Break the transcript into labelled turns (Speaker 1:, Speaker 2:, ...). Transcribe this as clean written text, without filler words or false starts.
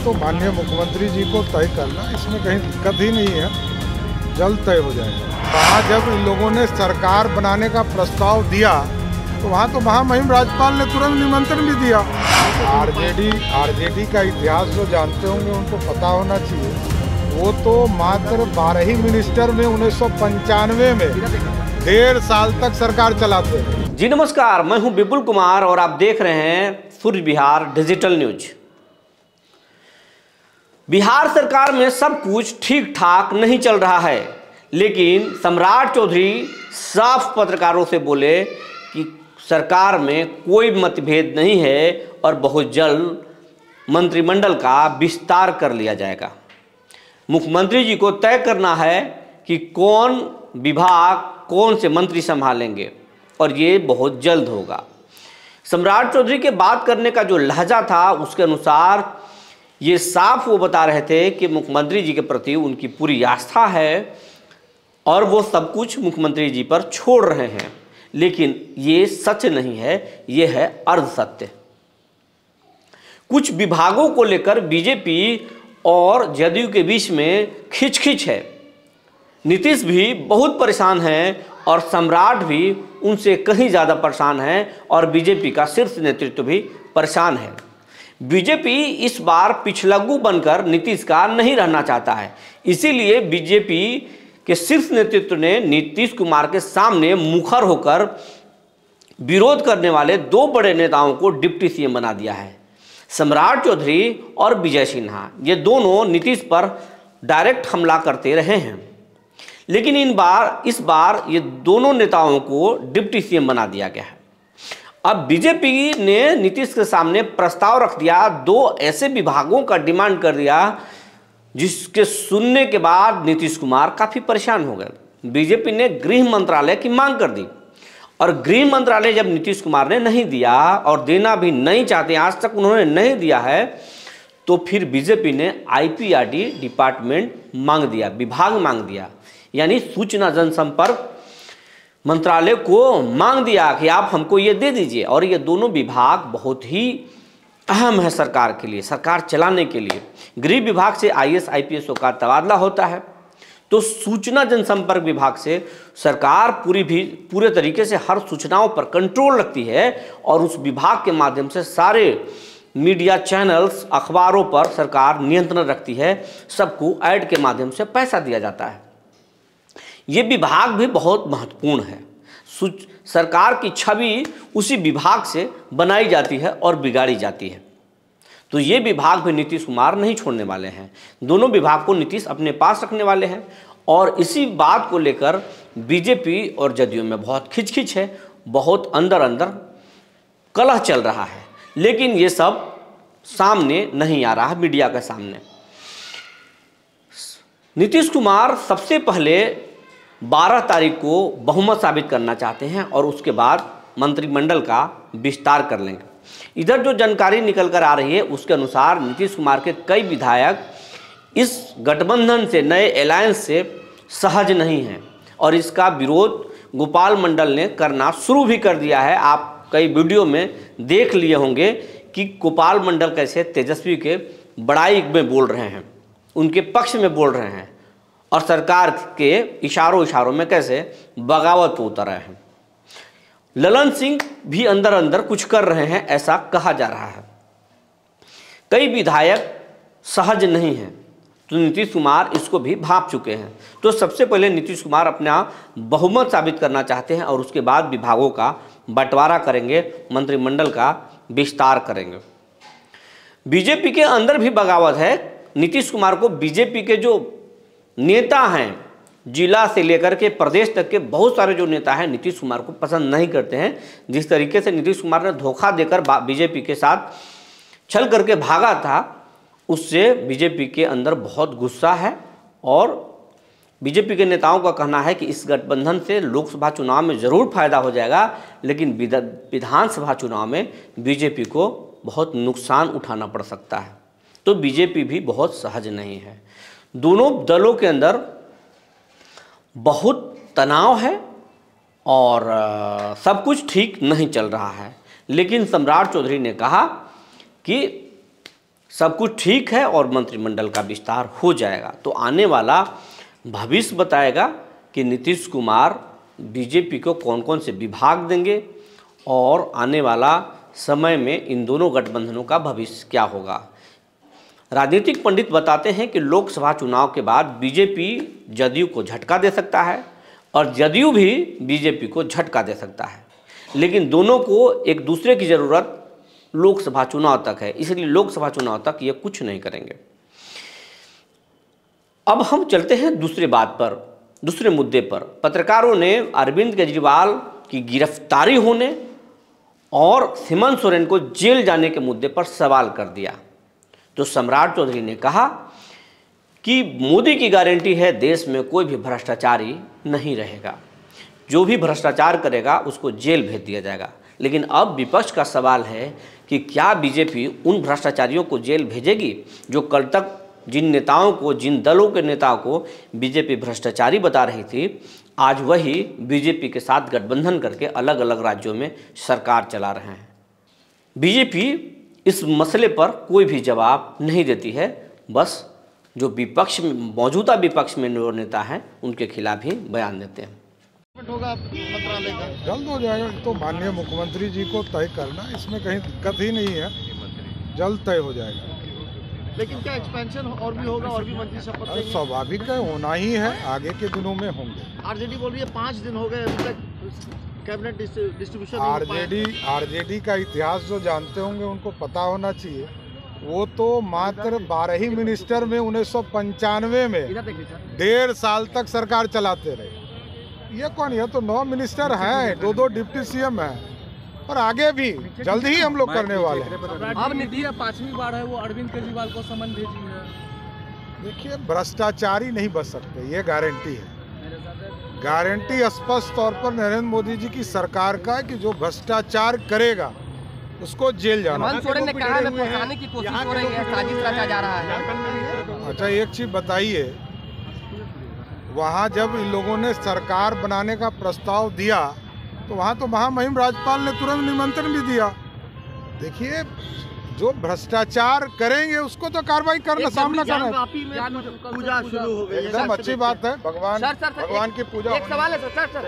Speaker 1: तो माननीय मुख्यमंत्री जी को तय करना, इसमें कहीं दिक्कत ही नहीं है, जल्द तय हो जाएगा। वहाँ जब इन लोगों ने सरकार बनाने का प्रस्ताव दिया तो वहाँ तो महामहिम राज्यपाल ने तुरंत निमंत्रण भी दिया। आरजेडी का इतिहास जो जानते होंगे उनको पता होना चाहिए, वो तो मात्र 12 ही मिनिस्टर में 1995 में 1.5 साल तक सरकार चलाते हैं।
Speaker 2: जी नमस्कार, मैं हूं विपुल कुमार और आप देख रहे हैं सूर्य बिहार डिजिटल न्यूज। बिहार सरकार में सब कुछ ठीक ठाक नहीं चल रहा है, लेकिन सम्राट चौधरी साफ पत्रकारों से बोले कि सरकार में कोई मतभेद नहीं है और बहुत जल्द मंत्रिमंडल का विस्तार कर लिया जाएगा। मुख्यमंत्री जी को तय करना है कि कौन विभाग कौन से मंत्री संभालेंगे और ये बहुत जल्द होगा। सम्राट चौधरी के बात करने का जो लहजा था उसके अनुसार ये साफ वो बता रहे थे कि मुख्यमंत्री जी के प्रति उनकी पूरी आस्था है और वो सब कुछ मुख्यमंत्री जी पर छोड़ रहे हैं, लेकिन ये सच नहीं है, ये है अर्ध सत्य। कुछ विभागों को लेकर बीजेपी और जदयू के बीच में खिंच है। नीतीश भी बहुत परेशान हैं और सम्राट भी उनसे कहीं ज़्यादा परेशान है और बीजेपी का शीर्ष नेतृत्व भी परेशान है। बीजेपी इस बार पिछलग्गू बनकर नीतीश का नहीं रहना चाहता है, इसीलिए बीजेपी के शीर्ष नेतृत्व ने नीतीश कुमार के सामने मुखर होकर विरोध करने वाले दो बड़े नेताओं को डिप्टी सीएम बना दिया है। सम्राट चौधरी और विजय सिन्हा, ये दोनों नीतीश पर डायरेक्ट हमला करते रहे हैं, लेकिन इस बार ये दोनों नेताओं को डिप्टी सीएम बना दिया गया है। अब बीजेपी ने नीतीश के सामने प्रस्ताव रख दिया, दो ऐसे विभागों का डिमांड कर दिया जिसके सुनने के बाद नीतीश कुमार काफ़ी परेशान हो गए। बीजेपी ने गृह मंत्रालय की मांग कर दी और गृह मंत्रालय जब नीतीश कुमार ने नहीं दिया और देना भी नहीं चाहते, आज तक उन्होंने नहीं दिया है, तो फिर बीजेपी ने आईपीआरडी डिपार्टमेंट मांग दिया, विभाग मांग दिया, यानी सूचना जनसंपर्क मंत्रालय को मांग दिया कि आप हमको ये दे दीजिए। और ये दोनों विभाग बहुत ही अहम है सरकार के लिए, सरकार चलाने के लिए। गृह विभाग से आईएएस आईपीएसओं का तबादला होता है, तो सूचना जनसंपर्क विभाग से सरकार पूरे तरीके से हर सूचनाओं पर कंट्रोल रखती है और उस विभाग के माध्यम से सारे मीडिया चैनल्स अखबारों पर सरकार नियंत्रण रखती है, सबको ऐड के माध्यम से पैसा दिया जाता है। ये विभाग भी बहुत महत्वपूर्ण है, सरकार की छवि उसी विभाग से बनाई जाती है और बिगाड़ी जाती है। तो ये विभाग भी नीतीश कुमार नहीं छोड़ने वाले हैं, दोनों विभाग को नीतीश अपने पास रखने वाले हैं और इसी बात को लेकर बीजेपी और जदयू में बहुत खिंच है, बहुत अंदर कलह चल रहा है, लेकिन ये सब सामने नहीं आ रहा है मीडिया के सामने। नीतीश कुमार सबसे पहले 12 तारीख को बहुमत साबित करना चाहते हैं और उसके बाद मंत्रिमंडल का विस्तार कर लेंगे। इधर जो जानकारी निकल कर आ रही है उसके अनुसार नीतीश कुमार के कई विधायक इस गठबंधन से, नए अलायंस से सहज नहीं हैं और इसका विरोध गोपाल मंडल ने करना शुरू भी कर दिया है। आप कई वीडियो में देख लिए होंगे कि गोपाल मंडल कैसे तेजस्वी के बड़ाई में बोल रहे हैं, उनके पक्ष में बोल रहे हैं और सरकार के इशारों में कैसे बगावत पे उतर रहे हैं। ललन सिंह भी अंदर कुछ कर रहे हैं, ऐसा कहा जा रहा है। कई विधायक सहज नहीं हैं, तो नीतीश कुमार इसको भी भांप चुके हैं। तो सबसे पहले नीतीश कुमार अपना बहुमत साबित करना चाहते हैं और उसके बाद विभागों का बंटवारा करेंगे, मंत्रिमंडल का विस्तार करेंगे। बीजेपी के अंदर भी बगावत है। नीतीश कुमार को बीजेपी के जो नेता हैं, जिला से लेकर के प्रदेश तक के बहुत सारे जो नेता हैं नीतीश कुमार को पसंद नहीं करते हैं। जिस तरीके से नीतीश कुमार ने धोखा देकर बीजेपी के साथ छल करके भागा था, उससे बीजेपी के अंदर बहुत गुस्सा है और बीजेपी के नेताओं का कहना है कि इस गठबंधन से लोकसभा चुनाव में ज़रूर फायदा हो जाएगा, लेकिन विधानसभा चुनाव में बीजेपी को बहुत नुकसान उठाना पड़ सकता है। तो बीजेपी भी बहुत सहज नहीं है। दोनों दलों के अंदर बहुत तनाव है और सब कुछ ठीक नहीं चल रहा है। लेकिन सम्राट चौधरी ने कहा कि सब कुछ ठीक है और मंत्रिमंडल का विस्तार हो जाएगा। तो आने वाला भविष्य बताएगा कि नीतीश कुमार बीजेपी को कौन कौन से विभाग देंगे और आने वाला समय में इन दोनों गठबंधनों का भविष्य क्या होगा। राजनीतिक पंडित बताते हैं कि लोकसभा चुनाव के बाद बीजेपी जदयू को झटका दे सकता है और जदयू भी बीजेपी को झटका दे सकता है, लेकिन दोनों को एक दूसरे की ज़रूरत लोकसभा चुनाव तक है, इसलिए लोकसभा चुनाव तक ये कुछ नहीं करेंगे। अब हम चलते हैं दूसरे मुद्दे पर। पत्रकारों ने अरविंद केजरीवाल की गिरफ्तारी होने और हेमंत सोरेन को जेल जाने के मुद्दे पर सवाल कर दिया। तो सम्राट चौधरी ने कहा कि मोदी की गारंटी है देश में कोई भी भ्रष्टाचारी नहीं रहेगा, जो भी भ्रष्टाचार करेगा उसको जेल भेज दिया जाएगा। लेकिन अब विपक्ष का सवाल है कि क्या बीजेपी उन भ्रष्टाचारियों को जेल भेजेगी जो कल तक जिन दलों के नेताओं को बीजेपी भ्रष्टाचारी बता रही थी, आज वही बीजेपी के साथ गठबंधन करके अलग अलग राज्यों में सरकार चला रहे हैं। बीजेपी इस मसले पर कोई भी जवाब नहीं देती है, बस जो मौजूदा विपक्ष में जो नेता हैं उनके खिलाफ ही बयान देते हैं।
Speaker 3: होगा मंत्रालय का
Speaker 1: जल्द हो जाएगा, तो माननीय मुख्यमंत्री जी को तय करना, इसमें कहीं दिक्कत ही नहीं है, जल्द तय हो जाएगा।
Speaker 3: लेकिन क्या एक्सपेंशन और भी होगा और भी मंत्री शपथ लेंगे?
Speaker 1: स्वाभाविक है, होना ही है, आगे के दिनों में होंगे।
Speaker 3: आरजेडी बोल रही है 5 दिन हो गए अभी तक कैबिनेट डिस्ट्रीब्यूशन।
Speaker 1: आरजेडी का इतिहास जो जानते होंगे उनको पता होना चाहिए, वो तो मात्र 12 ही मिनिस्टर में 1995 में 1.5 साल तक सरकार चलाते रहे। ये कौन, ये तो 9 मिनिस्टर हैं, 2 डिप्टी सीएम हैं, और आगे भी जल्द ही हम लोग करने वाले हैं।
Speaker 4: अब नीति 5वीं बार है वो अरविंद केजरीवाल को समन भेजी है।
Speaker 1: देखिए, भ्रष्टाचारी नहीं बच सकते, ये गारंटी है। गारंटी स्पष्ट तौर पर नरेंद्र मोदी जी की सरकार का है कि जो भ्रष्टाचार करेगा उसको जेल जाना।
Speaker 4: हेमंत सोरेन ने कहा है फंसाने की कोशिश हो रही है, साजिश रचा जा रहा है।
Speaker 1: अच्छा, एक चीज बताइए, वहाँ जब इन लोगों ने सरकार बनाने का प्रस्ताव दिया तो वहाँ तो महामहिम राज्यपाल ने तुरंत निमंत्रण भी दिया। देखिए, जो भ्रष्टाचार करेंगे उसको तो कार्रवाई करना, सामना करना।
Speaker 3: पूजा शुरू हो गई,
Speaker 1: एकदम अच्छी बात है, भगवान की पूजा।
Speaker 4: एक सवाल है सर।